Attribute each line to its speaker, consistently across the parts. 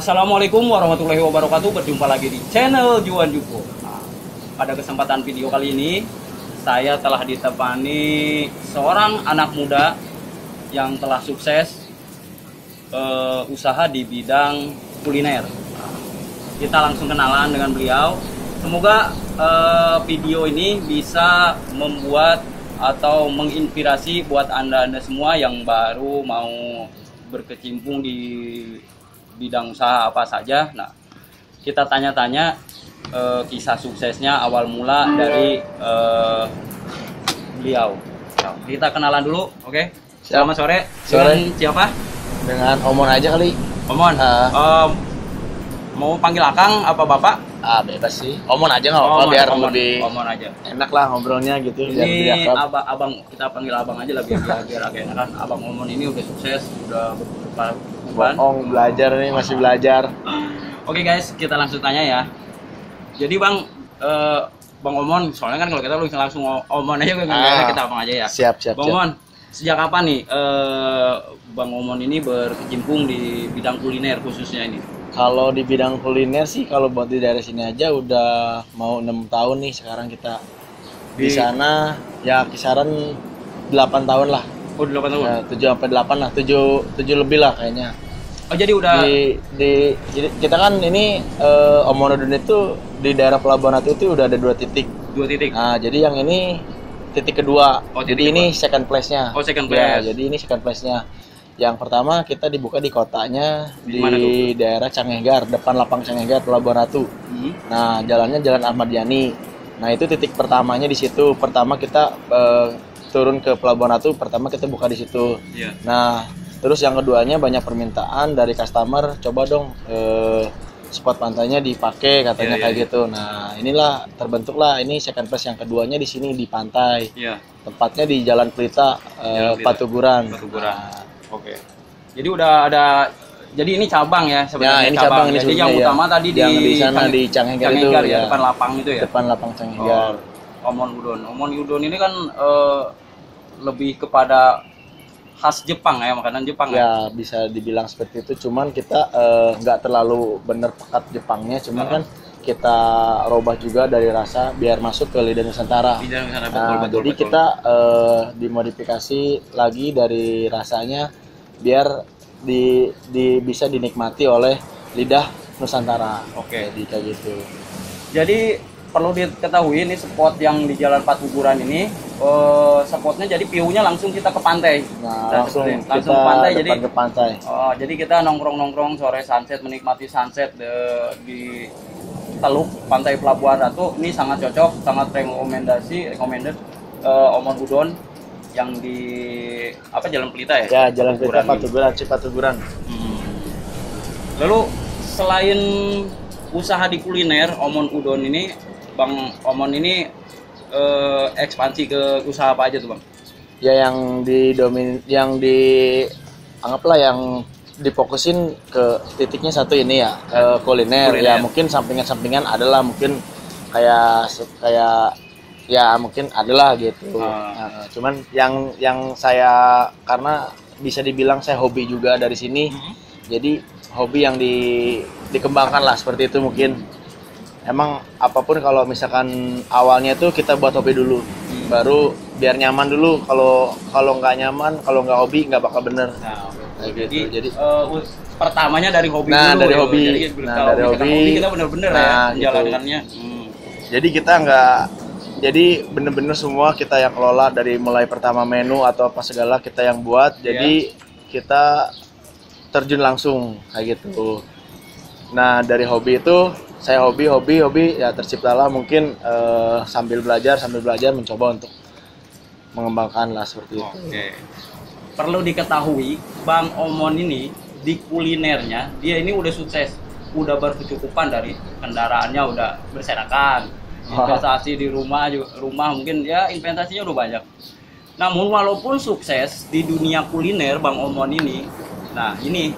Speaker 1: Assalamualaikum warahmatullahi wabarakatuh. Berjumpa lagi di channel Juan Jupo. Nah, pada kesempatan video kali ini saya telah ditemani seorang anak muda yang telah sukses usaha di bidang kuliner. Kita langsung kenalan dengan beliau. Semoga video ini bisa membuat atau menginspirasi buat anda semua yang baru mau berkecimpung di bidang usaha apa saja. Nah, kita tanya-tanya kisah suksesnya awal mula dari beliau. Nah, kita kenalan dulu, oke? Selamat sore.
Speaker 2: Sore.
Speaker 1: Dengan siapa?
Speaker 2: Dengan Omon aja kali.
Speaker 1: Omon. Mau panggil Akang apa Bapak?
Speaker 2: Bebas sih. Omon aja nggak apa-apa biar
Speaker 1: Omon,
Speaker 2: lebih
Speaker 1: Omon aja.
Speaker 2: enak lah ngobrolnya gitu. Biar lebih
Speaker 1: Ini
Speaker 2: akrab.
Speaker 1: abang, kita panggil abang aja lah biar agak enak kan. Abang Omon ini udah sukses, udah beberapa bulan.
Speaker 2: Belajar nih, masih belajar.
Speaker 1: Oke guys, kita langsung tanya ya. Jadi Bang Omon, soalnya kan kalau kita langsung Omon aja, kita abang aja ya.
Speaker 2: Siap.
Speaker 1: Bang Omon, sejak kapan nih Bang Omon ini berkecimpung di bidang kuliner khususnya ini?
Speaker 2: Kalau di bidang kuliner sih, kalau buat di daerah sini aja udah mau 6 tahun nih sekarang kita di sana. Ya kisaran 8 tahun lah.
Speaker 1: Oh, 8 tahun?
Speaker 2: Ya, 7 sampai 8 lah, 7 lebih lah kayaknya.
Speaker 1: Oh, jadi udah
Speaker 2: Jadi kita kan ini Omonudun itu di daerah Pelabuhan Ratu itu udah ada 2 titik.
Speaker 1: 2 titik?
Speaker 2: Nah, jadi yang ini titik kedua.
Speaker 1: Oh,
Speaker 2: jadi ini second place-nya.
Speaker 1: Oh, second
Speaker 2: Ya,
Speaker 1: place.
Speaker 2: jadi ini second place-nya. Yang pertama kita dibuka di kotanya di
Speaker 1: mana tuh?
Speaker 2: daerah Canghegar, depan lapang Canghegar Pelabuhan Ratu. Nah, jalannya Jalan Ahmad Yani. Nah, itu titik pertamanya di situ. Pertama kita turun ke Pelabuhan Ratu, pertama kita buka di situ.
Speaker 1: Iya.
Speaker 2: Nah, terus yang keduanya banyak permintaan dari customer, coba dong spot pantainya dipakai katanya kayak gitu. Nah, inilah terbentuklah ini second place yang keduanya di sini di pantai.
Speaker 1: Iya.
Speaker 2: Tempatnya di Jalan Pelita, Patuguran.
Speaker 1: Nah, oke. Jadi udah ada, jadi ini cabang ya sebenarnya.
Speaker 2: Ya, ini cabang ini
Speaker 1: jadi yang utama tadi
Speaker 2: yang di sana
Speaker 1: Cang-
Speaker 2: di Canghegar itu
Speaker 1: ya,
Speaker 2: ya.
Speaker 1: depan lapang itu ya.
Speaker 2: Depan lapang Canghegar.
Speaker 1: Omon Udon. Omon Udon ini kan lebih kepada khas Jepang ya, makanan Jepang
Speaker 2: Ya, bisa dibilang seperti itu. Cuman kita nggak terlalu bener pekat Jepangnya, cuman kan kita robah juga dari rasa biar masuk ke lidah Nusantara. Nah, jadi kita dimodifikasi lagi dari rasanya biar bisa dinikmati oleh lidah Nusantara.
Speaker 1: Oke.
Speaker 2: Jadi kayak gitu.
Speaker 1: Jadi perlu diketahui ini spot yang di Jalan Patuguran ini, spotnya jadi view-nya langsung kita ke pantai.
Speaker 2: Nah, langsung
Speaker 1: ke
Speaker 2: kita
Speaker 1: pantai.
Speaker 2: depan
Speaker 1: Jadi
Speaker 2: ke pantai.
Speaker 1: jadi kita nongkrong sore sunset, menikmati sunset di Teluk Pantai Pelabuhan Ratu. Ini sangat cocok, sangat recommended Omon Udon yang di Jalan Pelita ya?
Speaker 2: Ya, Jalan Pelita
Speaker 1: Patuguran.
Speaker 2: Patuguran.
Speaker 1: Lalu selain usaha di kuliner, Omon Udon ini, Bang Omon ini ekspansi ke usaha apa aja tuh Bang?
Speaker 2: Ya, anggaplah yang difokusin ke titiknya satu ini ya, kuliner. Ya mungkin sampingan adalah mungkin kayak ya mungkin adalah gitu. Cuman yang saya, karena bisa dibilang saya hobi juga dari sini, jadi hobi yang dikembangkan lah seperti itu. Mungkin emang apapun kalau misalkan awalnya tuh kita buat hobi dulu, baru biar nyaman dulu. Kalau nggak nyaman, kalau nggak hobi nggak bakal bener.
Speaker 1: Jadi pertamanya dari hobi
Speaker 2: nah,
Speaker 1: dulu.
Speaker 2: Dari hobi.
Speaker 1: Dari hobi kita bener-bener menjalankannya.
Speaker 2: Jadi kita jadi bener-bener semua kita yang kelola, dari mulai pertama menu atau apa segala kita yang buat. Jadi kita terjun langsung kayak gitu. Nah, dari hobi itu saya hobi ya terciptalah mungkin sambil belajar mencoba untuk mengembangkan lah seperti itu.
Speaker 1: Perlu diketahui Bang Omon ini di kulinernya dia ini udah sukses, udah berkecukupan, dari kendaraannya udah berserakan, investasi di rumah mungkin ya investasinya udah banyak. Namun walaupun sukses di dunia kuliner Bang Omon ini, nah ini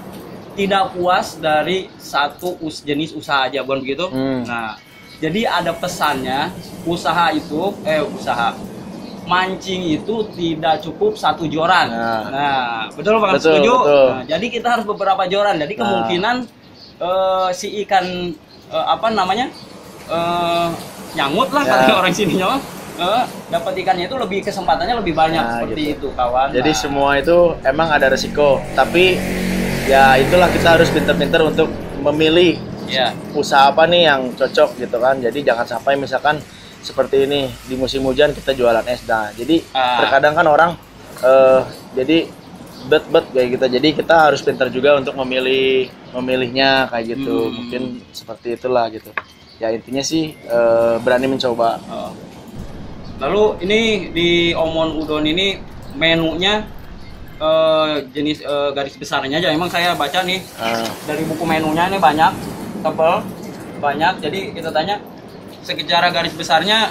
Speaker 1: tidak puas dari satu jenis usaha aja, bukan begitu? Nah, jadi ada pesannya, usaha mancing itu tidak cukup satu joran. Nah, betul Bang, setuju?
Speaker 2: Betul.
Speaker 1: Nah, jadi kita harus beberapa joran. Jadi kemungkinan si ikan apa namanya nyangut lah
Speaker 2: Ya.
Speaker 1: kata orang sini nyawa, dapat ikannya itu lebih kesempatannya lebih banyak
Speaker 2: Nah,
Speaker 1: seperti
Speaker 2: gitu.
Speaker 1: itu kawan.
Speaker 2: Jadi
Speaker 1: Nah,
Speaker 2: semua itu emang ada resiko, tapi ya itulah kita harus pintar-pintar untuk memilih
Speaker 1: ya.
Speaker 2: usaha apa nih yang cocok gitu kan. Jadi jangan sampai misalkan seperti ini di musim hujan kita jualan es. Nah, jadi terkadang kan orang jadi bet kayak gitu. Jadi kita harus pintar juga untuk memilihnya kayak gitu. Mungkin seperti itulah gitu. Ya intinya sih berani mencoba.
Speaker 1: Lalu ini di Omon Udon ini menunya jenis garis besarnya aja. Emang saya baca nih dari buku menunya ini banyak, tebal, banyak. Jadi kita tanya secara garis besarnya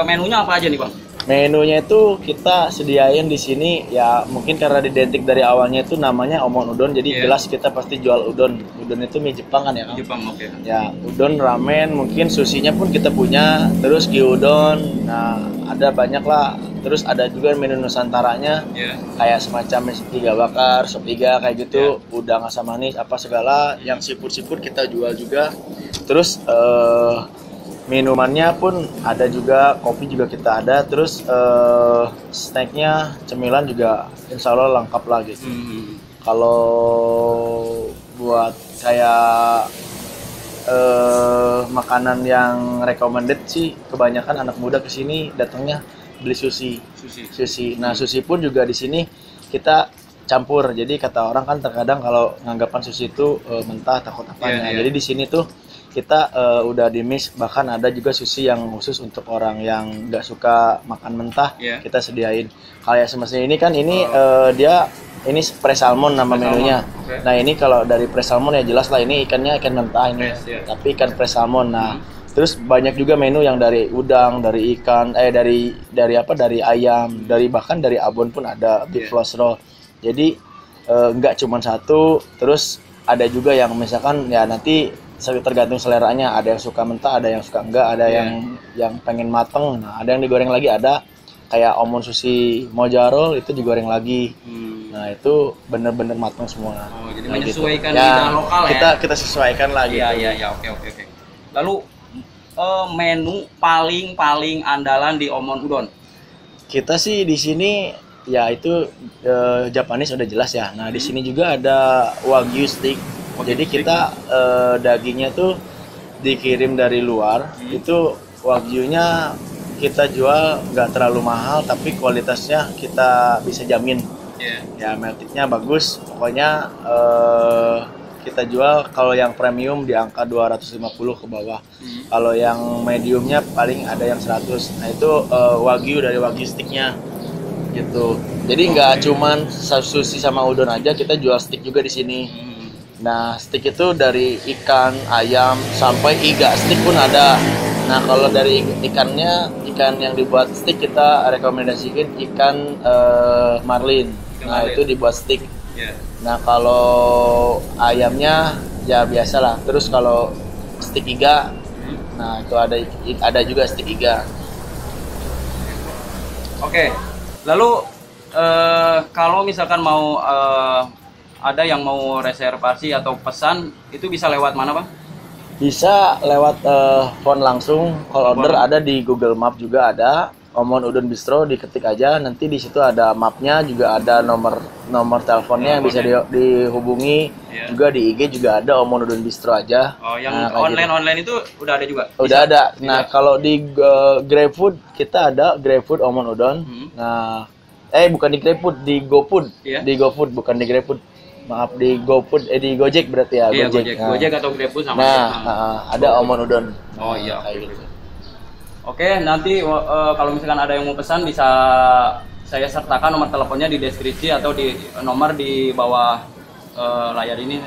Speaker 1: menunya apa aja nih Bang?
Speaker 2: Menunya itu kita sediain di sini ya mungkin karena identik dari awalnya itu namanya Omon Udon jadi jelas kita pasti jual udon. Udon itu mie Jepang kan ya kan?
Speaker 1: Jepang, oke.
Speaker 2: Ya udon, ramen, mungkin sushinya pun kita punya, terus gyudon. Nah ada banyak lah. Terus ada juga menu nusantaranya kayak semacam iga bakar, sop iga kayak gitu, udang asam manis apa segala. Yang siput kita jual juga. Terus minumannya pun ada juga, kopi juga kita ada, terus snacknya, cemilan juga insya Allah lengkap lah gitu. Kalau buat kayak makanan yang recommended sih, kebanyakan anak muda kesini datangnya beli sushi. Nah sushi pun juga di sini kita campur. Jadi kata orang kan terkadang kalau nganggapan sushi itu mentah takut apanya. Jadi di sini tuh kita udah di mix, bahkan ada juga sushi yang khusus untuk orang yang nggak suka makan mentah, kita sediain. Kayak semestinya ini kan ini dia ini pre salmon nama menunya. Nah ini kalau dari pre salmon ya jelas lah ini ikannya ikan mentah ini, tapi ikan pre salmon. Nah terus banyak juga menu yang dari udang, dari ikan, dari ayam, bahkan dari abon pun ada beef floss roll. Jadi nggak cuma satu, terus ada juga yang misalkan ya nanti tergantung seleranya, ada yang suka mentah, ada yang suka enggak, ada yang pengen mateng, nah ada yang digoreng lagi, ada kayak omon sushi mojaro itu digoreng lagi. Nah itu bener-bener mateng semua.
Speaker 1: Jadi
Speaker 2: nah,
Speaker 1: menyesuaikan
Speaker 2: gitu.
Speaker 1: lidah lokal
Speaker 2: kita sesuaikan lah gitu.
Speaker 1: Iya, oke. Lalu menu paling andalan di Omon Udon?
Speaker 2: Kita sih di sini ya itu Japanese udah jelas ya. Nah di sini juga ada wagyu steak. Jadi kita dagingnya tuh dikirim dari luar. Itu wagyunya kita jual nggak terlalu mahal, tapi kualitasnya kita bisa jamin. Ya meltiknya bagus. Pokoknya kita jual kalau yang premium di angka 250 ke bawah. Kalau yang mediumnya paling ada yang 100. Nah itu wagyu dari wagyu steaknya gitu. Jadi nggak cuman sushi sama udon aja, kita jual steak juga di sini. Nah, steak itu dari ikan, ayam, sampai iga steak pun ada. Nah, kalau dari ikan yang dibuat steak kita rekomendasikan ikan marlin. Nah, itu dibuat steak. Nah, kalau ayamnya ya biasalah. Terus kalau steak iga, nah itu ada juga steak iga.
Speaker 1: Oke. Lalu kalau misalkan mau ada yang mau reservasi atau pesan, itu bisa lewat mana Bang?
Speaker 2: Bisa lewat phone langsung, call order ada di Google Map juga ada. Omon Udon Bistro diketik aja, nanti di situ ada mapnya, juga ada nomor teleponnya yang bisa dihubungi. Juga di IG juga ada Omon Udon Bistro aja.
Speaker 1: Oh, yang online itu udah ada juga?
Speaker 2: Udah ada. Nah, kalau di GrabFood kita ada GrabFood Omon Udon. Nah, bukan di GrabFood, di GoFood. Di GoFood bukan di GrabFood. Maaf, di GoFood, di Gojek berarti ya.
Speaker 1: Iya, Gojek. Gojek atau GrabFood sama.
Speaker 2: Ada Omon Udon.
Speaker 1: Oh iya,
Speaker 2: kayak gitu.
Speaker 1: Oke, nanti kalau misalkan ada yang mau pesan bisa saya sertakan nomor teleponnya di deskripsi atau di nomor di bawah layar ini.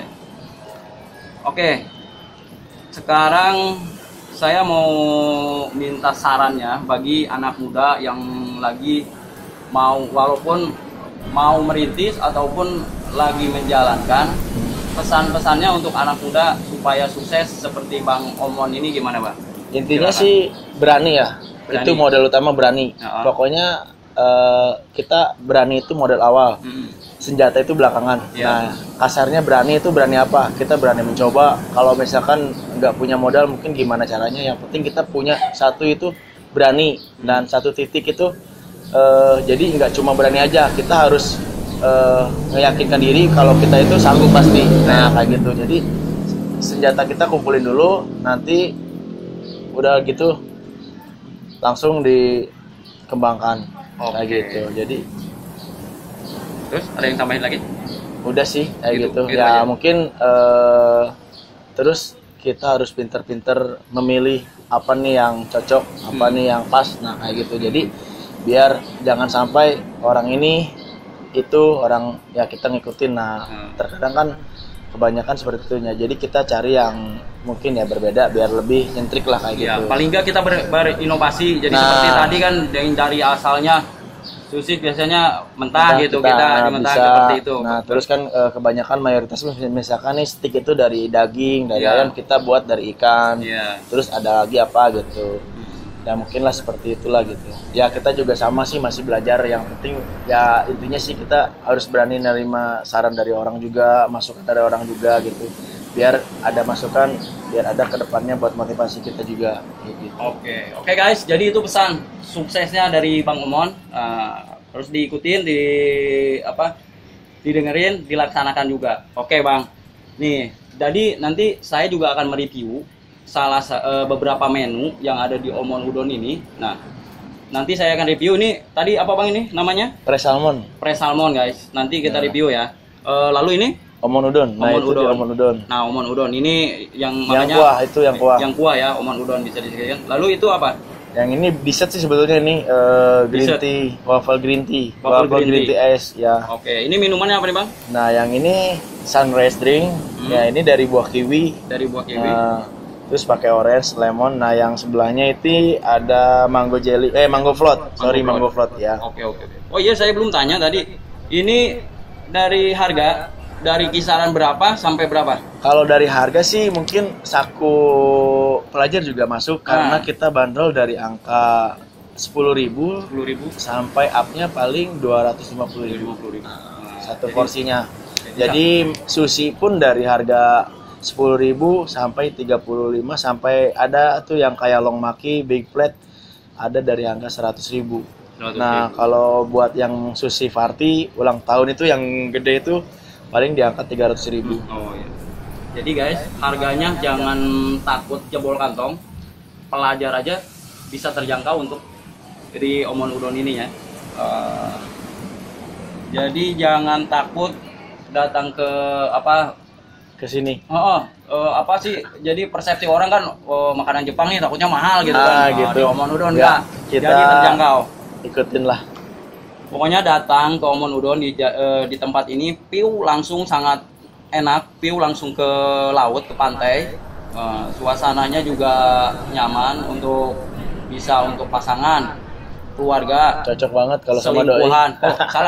Speaker 1: Oke, sekarang saya mau minta sarannya bagi anak muda yang lagi walaupun mau merintis ataupun lagi menjalankan, pesan-pesannya untuk anak muda supaya sukses seperti Bang Omon ini gimana Bang?
Speaker 2: Intinya sih berani ya. Itu modal utama berani. Pokoknya kita berani itu modal awal. senjata itu belakangan.
Speaker 1: Iya.
Speaker 2: Nah, kasarnya berani itu berani apa? Kita berani mencoba. Kalau misalkan nggak punya modal, mungkin gimana caranya? Yang penting kita punya satu itu berani dan satu titik itu. Jadi nggak cuma berani aja, kita harus meyakinkan diri kalau kita itu sanggup pasti. Nah, kayak gitu. Jadi senjata kita kumpulin dulu, nanti udah gitu langsung dikembangkan. Kayak gitu. Jadi
Speaker 1: Terus ada yang tambahin lagi?
Speaker 2: udah sih kayak gitu.
Speaker 1: Gitu
Speaker 2: Ya
Speaker 1: aja.
Speaker 2: mungkin terus kita harus pinter-pinter memilih apa nih yang cocok, apa nih yang pas. Nah kayak gitu. Jadi biar jangan sampai orang ini itu orang ya kita ngikutin. Nah terkadang kan kebanyakan seperti itunya. Jadi kita cari yang mungkin ya berbeda biar lebih nyentrik lah kayak
Speaker 1: Ya,
Speaker 2: gitu.
Speaker 1: paling nggak kita berinovasi. Jadi
Speaker 2: Nah.
Speaker 1: seperti tadi kan dari asalnya sushi biasanya mentah gitu, kita dimentah
Speaker 2: bisa.
Speaker 1: seperti itu.
Speaker 2: Nah, terus kan kebanyakan mayoritas misalkan nih steak itu dari daging, dari
Speaker 1: Iya.
Speaker 2: ayam kita buat dari ikan.
Speaker 1: Iya.
Speaker 2: Terus ada lagi apa gitu. Ya mungkin lah seperti itulah gitu. Ya kita juga sama sih masih belajar. Yang penting ya intinya sih kita harus berani nerima saran dari orang juga, masukan dari orang juga gitu. Biar ada masukan, biar ada kedepannya buat motivasi kita juga gitu.
Speaker 1: Oke guys, jadi itu pesan suksesnya dari Bang Omon. Terus diikutin, didengerin, dilaksanakan juga. Oke Bang. Nih, jadi nanti saya juga akan mereview beberapa menu yang ada di Omon Udon ini. Nah, nanti saya akan review ini. Tadi apa Bang ini namanya?
Speaker 2: Pre-salmon,
Speaker 1: Pre-salmon guys. Nanti kita review ya. Lalu ini
Speaker 2: omon udon. Nah,
Speaker 1: Omon
Speaker 2: itu
Speaker 1: udon.
Speaker 2: dia omon udon.
Speaker 1: Nah, Omon Udon ini yang
Speaker 2: Yang
Speaker 1: makanya
Speaker 2: kuah itu yang kuah.
Speaker 1: yang kuah ya, Omon Udon bisa disediakan. Lalu itu apa?
Speaker 2: Yang ini dessert sih sebetulnya nih green
Speaker 1: Dessert.
Speaker 2: tea, waffle green tea,
Speaker 1: Waffle green tea.
Speaker 2: ice ya.
Speaker 1: Oke, ini minumannya apa nih Bang?
Speaker 2: Nah, yang ini sunrise drink. Ya, ini dari buah kiwi.
Speaker 1: Dari buah kiwi.
Speaker 2: Nah, terus pakai orange, lemon. Nah, yang sebelahnya itu ada mango jelly, mango float. Sorry, mango float ya.
Speaker 1: Oke. Oh iya, saya belum tanya tadi. Ini dari harga dari kisaran berapa sampai berapa?
Speaker 2: Kalau dari harga sih mungkin saku pelajar juga masuk karena kita bandrol dari angka 10.000
Speaker 1: 10.000,
Speaker 2: sampai up-nya paling 250.000
Speaker 1: 50.000.
Speaker 2: satu porsinya. Jadi sushi pun dari harga 10.000 sampai 35 sampai ada tuh yang kayak long maki big plate ada dari angka 100.000.
Speaker 1: 100.000.
Speaker 2: Nah, kalau buat yang sushi party ulang tahun itu yang gede itu paling di angka 300.000.
Speaker 1: Oh iya. Jadi guys, harganya jangan takut jebol kantong. Pelajar aja bisa terjangkau untuk di Omon Udon ini ya. Jadi jangan takut datang ke
Speaker 2: Ke sini.
Speaker 1: apa sih? Jadi persepsi orang kan makanan Jepang nih takutnya mahal gitu kan.
Speaker 2: Gitu.
Speaker 1: Di Omon Udon
Speaker 2: Ya,
Speaker 1: enggak.
Speaker 2: kita
Speaker 1: Jadi terjangkau.
Speaker 2: ikutin lah.
Speaker 1: Pokoknya datang ke Omon Udon di tempat ini, view langsung sangat enak, view langsung ke laut, ke pantai. Suasananya juga nyaman bisa untuk pasangan, keluarga,
Speaker 2: Cocok banget kalau sama doi.
Speaker 1: selingkuhan.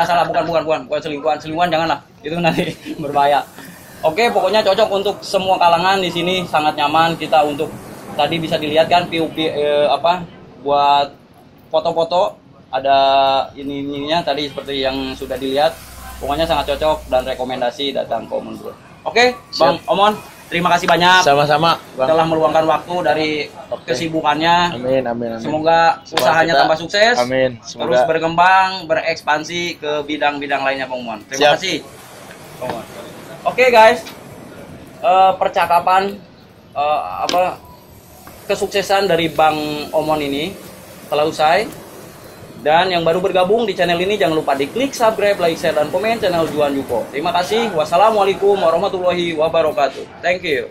Speaker 1: Salah, bukan selingkuhan janganlah, itu nanti berbahaya. Oke, pokoknya cocok untuk semua kalangan di sini, sangat nyaman. Kita untuk tadi bisa dilihat kan view buat foto-foto. Ada ininya tadi seperti yang sudah dilihat. Pokoknya sangat cocok dan rekomendasi datang ke Omon Udon. Oke, Bang Omon, terima kasih banyak
Speaker 2: Sama-sama, Bang.
Speaker 1: telah meluangkan waktu dari kesibukannya.
Speaker 2: Amin.
Speaker 1: Semoga usahanya
Speaker 2: kita-
Speaker 1: tambah sukses.
Speaker 2: Amin.
Speaker 1: Terus
Speaker 2: Semoga
Speaker 1: berkembang, berekspansi ke bidang-bidang lainnya, Bang Omon. Terima
Speaker 2: Siap.
Speaker 1: kasih. Bang Omon. Oke, guys. Percakapan kesuksesan dari Bang Omon ini telah usai. Dan yang baru bergabung di channel ini jangan lupa diklik subscribe, like, share, dan komen channel Juan Juko. Terima kasih. Wassalamualaikum warahmatullahi wabarakatuh. Thank you.